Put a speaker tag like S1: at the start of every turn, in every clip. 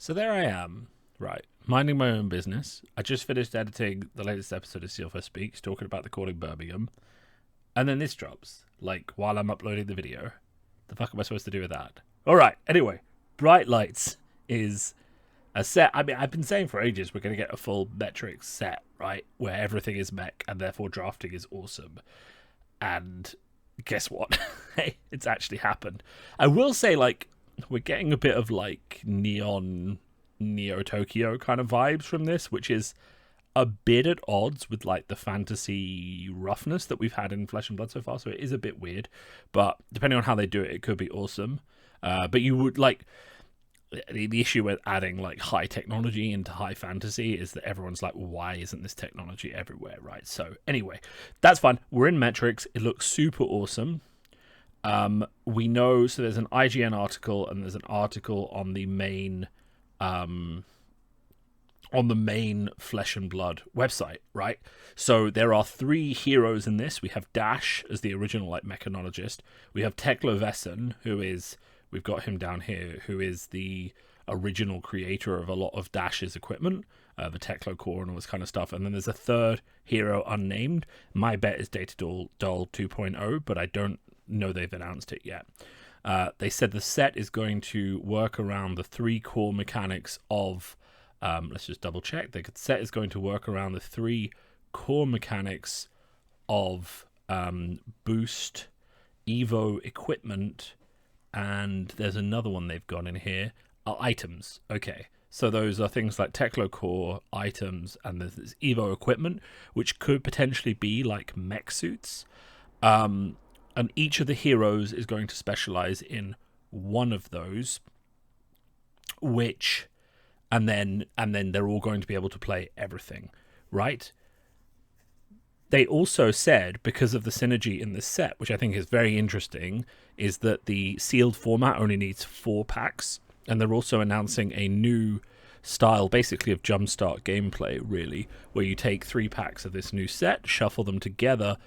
S1: So there I am, right, minding my own business. I just finished editing the latest episode of Steelfur Speaks, talking about the calling Birmingham, and then this drops, like, while I'm uploading the video. The fuck am I supposed to do with that? Alright, anyway, Bright Lights is a set. I mean, I've been saying for ages we're going to get a full metrics set, right, where everything is mech, and therefore drafting is awesome. And guess what? Hey, it's actually happened. I will say, like, we're getting a bit of like neon Neo Tokyo kind of vibes from this, which is a bit at odds with like the fantasy roughness that we've had in Flesh and Blood so far. So it is a bit weird, but depending on how they do it, it could be awesome. But you would like the issue with adding like high technology into high fantasy is that everyone's like, why isn't this technology everywhere, right? So anyway, that's fine. We're in metrics. It looks super awesome. We know, so there's an IGN article and there's an article on the main Flesh and Blood website, right? So there are 3 heroes in this. We have Dash as the original like mechanologist. We have Teklo Vesson, who is, we've got him down here, who is the original creator of a lot of Dash's equipment, the Teklo core and all this kind of stuff. And then there's a 3rd hero unnamed. My bet is Data Doll 2.0, but I don't know they've announced it yet. They said the set is going to work around the 3 core mechanics of let's just double check. The set is going to work around the 3 core mechanics of boost, Evo equipment, and there's another one they've got in here. Items. Okay. So those are things like Teklo core, items, and there's this Evo equipment, which could potentially be like mech suits. And each of the heroes is going to specialize in one of those, which, and then they're all going to be able to play everything, right? They also said, because of the synergy in this set, which I think is very interesting, is that the sealed format only needs 4 packs, and they're also announcing a new style, basically of jumpstart gameplay, really, where you take 3 packs of this new set, shuffle them together,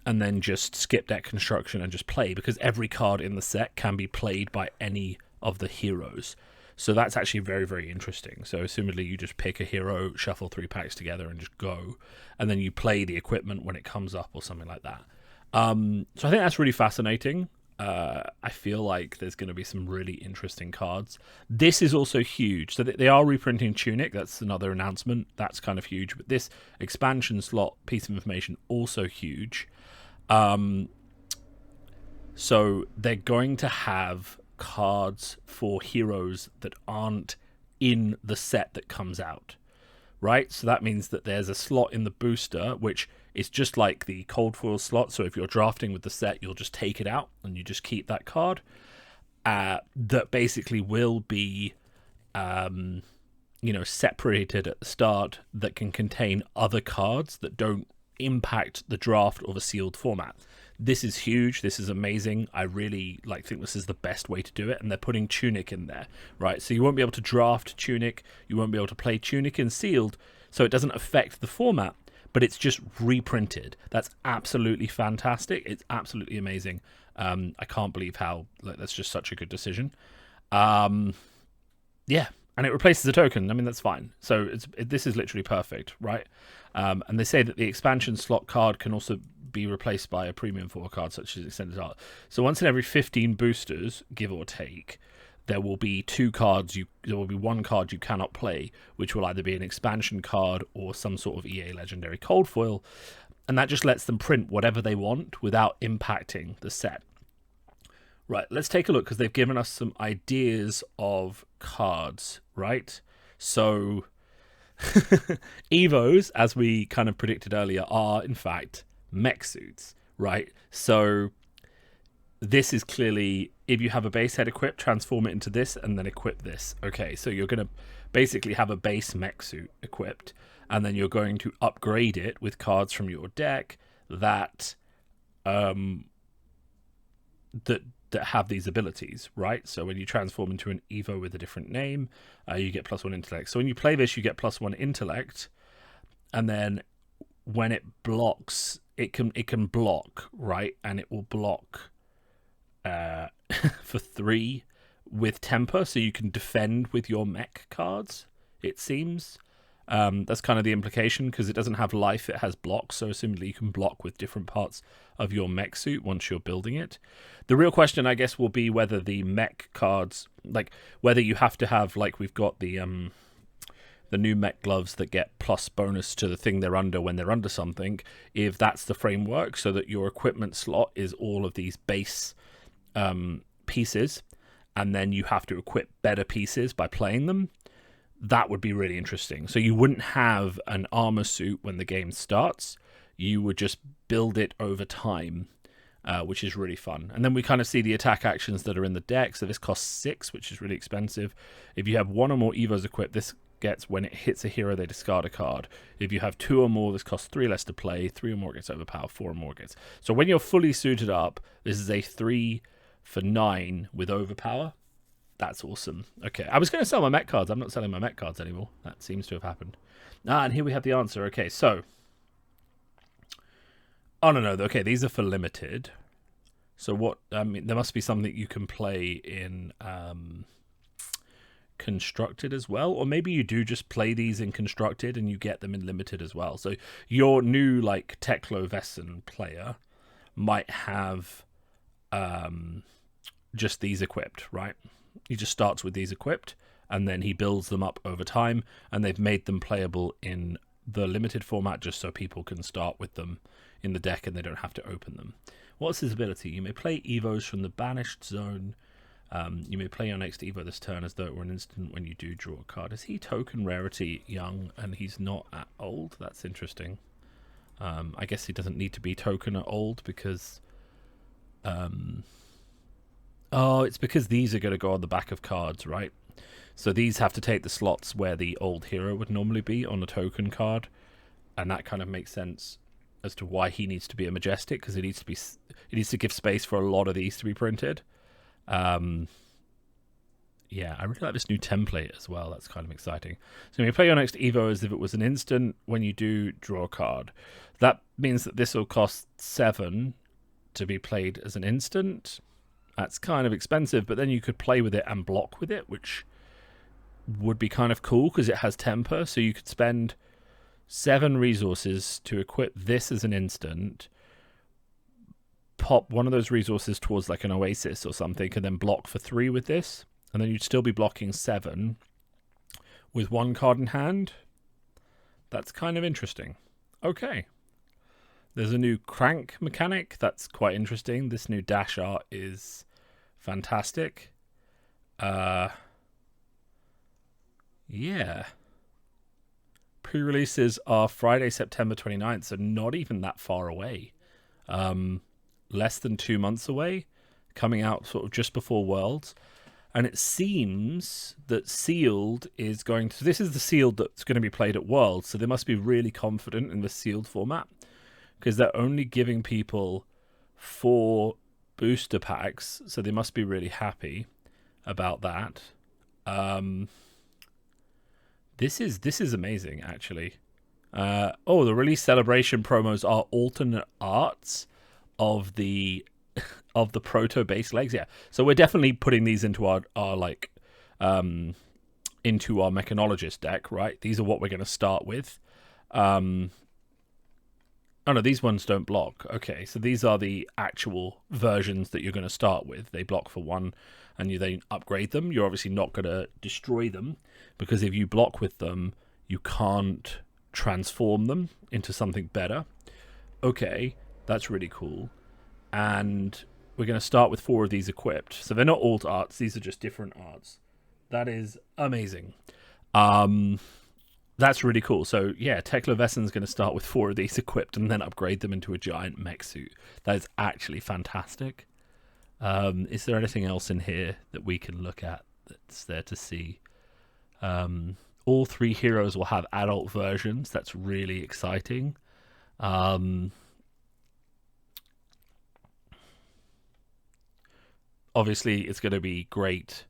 S1: and then just skip deck construction and just play, because every card in the set can be played by any of the heroes. So that's actually very, very interesting. So assumedly you just pick a hero, shuffle 3 packs together and just go, and then you play the equipment when it comes up or something like that. So I think that's really fascinating. I feel like there's going to be some really interesting cards. This is also huge. So they are reprinting Tunic. That's another announcement. That's kind of huge. But this expansion slot piece of information, also huge. So they're going to have cards for heroes that aren't in the set that comes out, right? So that means that there's a slot in the booster, which is just like the cold foil slot. So if you're drafting with the set, you'll just take it out and you just keep that card. That basically will be, separated at the start, that can contain other cards that don't impact the draft or the sealed format. This is huge. This is amazing. I really think this is the best way to do it, and they're putting Tunic in there, right? So you won't be able to draft Tunic, you won't be able to play Tunic in sealed, so it doesn't affect the format, but it's just reprinted. That's absolutely fantastic. It's absolutely amazing. I can't believe how that's just such a good decision. Yeah. And it replaces the token. I mean, that's fine. So this is literally perfect, right? And they say that the expansion slot card can also be replaced by a premium 4 card, such as Extended Art. So once in every 15 boosters, give or take, there will be 2 cards. There will be 1 card you cannot play, which will either be an expansion card or some sort of EA Legendary Cold Foil. And that just lets them print whatever they want without impacting the set. Right, let's take a look, because they've given us some ideas of cards, right? So, Evos, as we kind of predicted earlier, are, in fact, mech suits, right? So, this is clearly, if you have a base head equipped, transform it into this, and then equip this. Okay, so you're going to basically have a base mech suit equipped, and then you're going to upgrade it with cards from your deck that have these abilities, right? So when you transform into an Evo with a different name, you get +1 intellect. So when you play this, you get +1 intellect, and then when it blocks, it can block, right? And it will block for 3 with temper, so you can defend with your mech cards, it seems. That's kind of the implication, because it doesn't have life, it has blocks, so assumably you can block with different parts of your mech suit once you're building it. The real question, I guess, will be whether the mech cards, like whether you have to have, like we've got the new mech gloves that get plus bonus to the thing they're under when they're under something, if that's the framework, so that your equipment slot is all of these base pieces, and then you have to equip better pieces by playing them. That would be really interesting. So you wouldn't have an armor suit when the game starts. You would just build it over time, which is really fun. And then we kind of see the attack actions that are in the deck. So this costs 6, which is really expensive. If you have 1 or more Evos equipped, this gets, when it hits a hero, they discard a card. If you have 2 or more, this costs 3 less to play. 3 or more gets overpower. 4 or more gets. So when you're fully suited up, this is a 3 for 9 with overpower. That's awesome. Okay, I was going to sell my mech cards. I'm not selling my mech cards anymore. That seems to have happened. And here we have the answer. Okay, so... Oh, no. Okay, these are for limited. So what... I mean, there must be something you can play in Constructed as well. Or maybe you do just play these in Constructed and you get them in limited as well. So your new, like, Teklo Vesson player might have just these equipped, right? He just starts with these equipped, and then he builds them up over time, and they've made them playable in the limited format just so people can start with them in the deck and they don't have to open them. What's his ability? You may play Evos from the banished zone. You may play your next Evo this turn as though it were an instant when you do draw a card. Is he token rarity young and he's not at old? That's interesting. I guess he doesn't need to be token at old because... Oh, it's because these are going to go on the back of cards, right? So these have to take the slots where the old hero would normally be on a token card, and that kind of makes sense as to why he needs to be a majestic, because it needs to give space for a lot of these to be printed. Yeah, I really like this new template as well. That's kind of exciting. So when you play your next Evo as if it was an instant when you do draw a card, that means that this will cost 7 to be played as an instant. That's kind of expensive, but then you could play with it and block with it, which would be kind of cool because it has temper. So you could spend 7 resources to equip this as an instant, pop one of those resources towards like an oasis or something, and then block for 3 with this. And then you'd still be blocking 7 with 1 card in hand. That's kind of interesting. Okay. There's a new crank mechanic. That's quite interesting. This new dash art is fantastic. Yeah. Pre-releases are Friday, September 29th, so not even that far away. Less than 2 months away. Coming out sort of just before Worlds. And it seems that Sealed is going to... This is the Sealed that's going to be played at Worlds, so they must be really confident in the Sealed format, because they're only giving people 4 booster packs, so they must be really happy about that. This is amazing, actually. Oh, the release celebration promos are alternate arts of the proto base legs. Yeah, so we're definitely putting these into our like into our mechanologist deck, right? These are what we're going to start with. Oh no, these ones don't block. Okay, so these are the actual versions that you're going to start with. They block for 1, and you then upgrade them. You're obviously not going to destroy them, because if you block with them, you can't transform them into something better. Okay, that's really cool. And we're going to start with 4 of these equipped. So they're not alt arts, these are just different arts. That is amazing. That's really cool. So yeah, Tekla Vesson's going to start with 4 of these equipped and then upgrade them into a giant mech suit. That is actually fantastic. Is there anything else in here that we can look at that's there to see? All 3 heroes will have adult versions. That's really exciting. Obviously, it's going to be great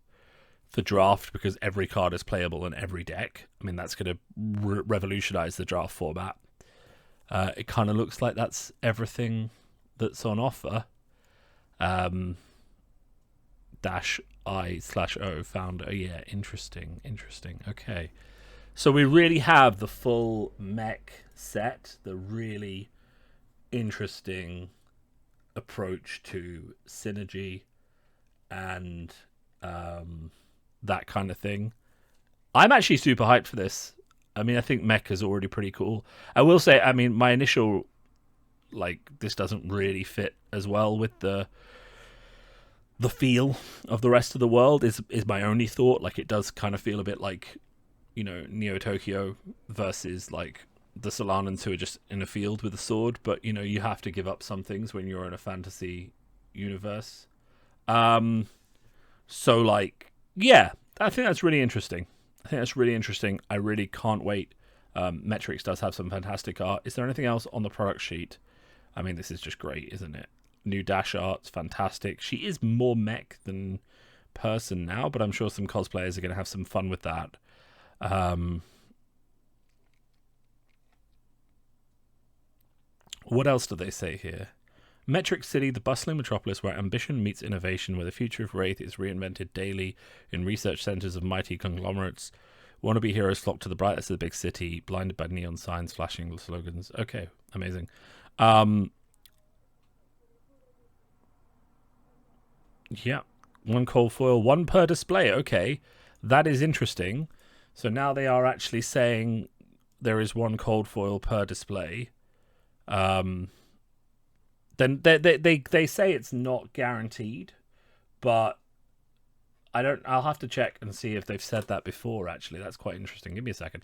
S1: for draft because every card is playable in every deck. I mean, that's going to revolutionize the draft format. It kind of looks like that's everything that's on offer. Dash I/O founder. Yeah, interesting. Okay. So we really have the full mech set, the really interesting approach to synergy and that kind of thing. I'm actually super hyped for this. I mean, I think mech is already pretty cool. I will say, I mean, my initial, like, this doesn't really fit as well with the feel of the rest of the world is my only thought. Like, it does kind of feel a bit like, you know, Neo Tokyo versus like the Solanans who are just in a field with a sword. But you know, you have to give up some things when you're in a fantasy universe. So like, yeah, I think that's really interesting. I really can't wait. Metrics does have some fantastic art. Is there anything else on the product sheet? I mean, this is just great, isn't it? New dash art's fantastic. She is more mech than person now, but I'm sure some cosplayers are going to have some fun with that. What else do they say here? Metric City, the bustling metropolis where ambition meets innovation, where the future of Wraith is reinvented daily in research centers of mighty conglomerates. Wannabe heroes flock to the brightest of the big city, blinded by neon signs, flashing slogans. Okay, amazing. Yeah, one cold foil, one per display. Okay, that is interesting. So now they are actually saying there is one cold foil per display. Then they say it's not guaranteed, but I'll have to check and see if they've said that before. Actually, that's quite interesting. Give me a second.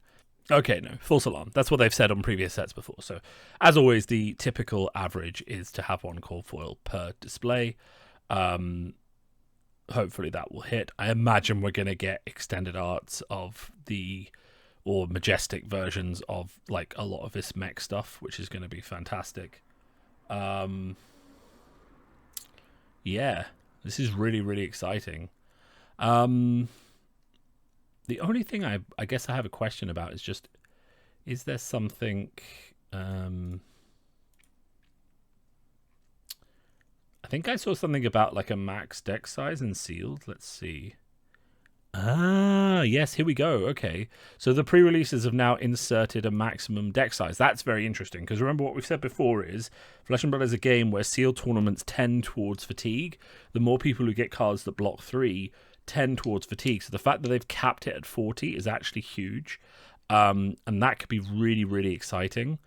S1: Okay, no, false alarm. That's what they've said on previous sets before. So, as always, the typical average is to have one cold foil per display. Hopefully that will hit. I imagine we're going to get extended arts of or majestic versions of like a lot of this mech stuff, which is going to be fantastic. Yeah, this is really, really exciting. The only thing I guess I have a question about is just, is there something... I think I saw something about like a max deck size and sealed. Let's see. Ah, yes, here we go. Okay. So the pre-releases have now inserted a maximum deck size. That's very interesting, because remember what we've said before is Flesh and Blood is a game where sealed tournaments tend towards fatigue. The more people who get cards that block 3 tend towards fatigue. So the fact that they've capped it at 40 is actually huge. And that could be really, really exciting.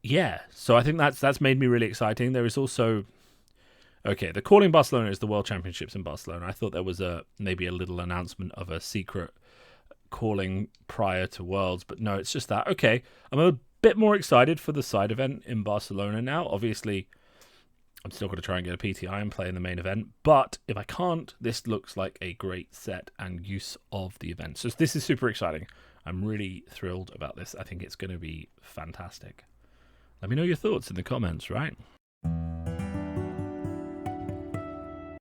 S1: Yeah, so I think that's made me really exciting. There is also... Okay, the Calling Barcelona is the World Championships in Barcelona. I thought there was maybe a little announcement of a secret calling prior to Worlds, but no, it's just that. Okay, I'm a bit more excited for the side event in Barcelona now. Obviously, I'm still going to try and get a PTI and play in the main event, but if I can't, this looks like a great set and use of the event. So this is super exciting. I'm really thrilled about this. I think it's going to be fantastic. Let me know your thoughts in the comments, right?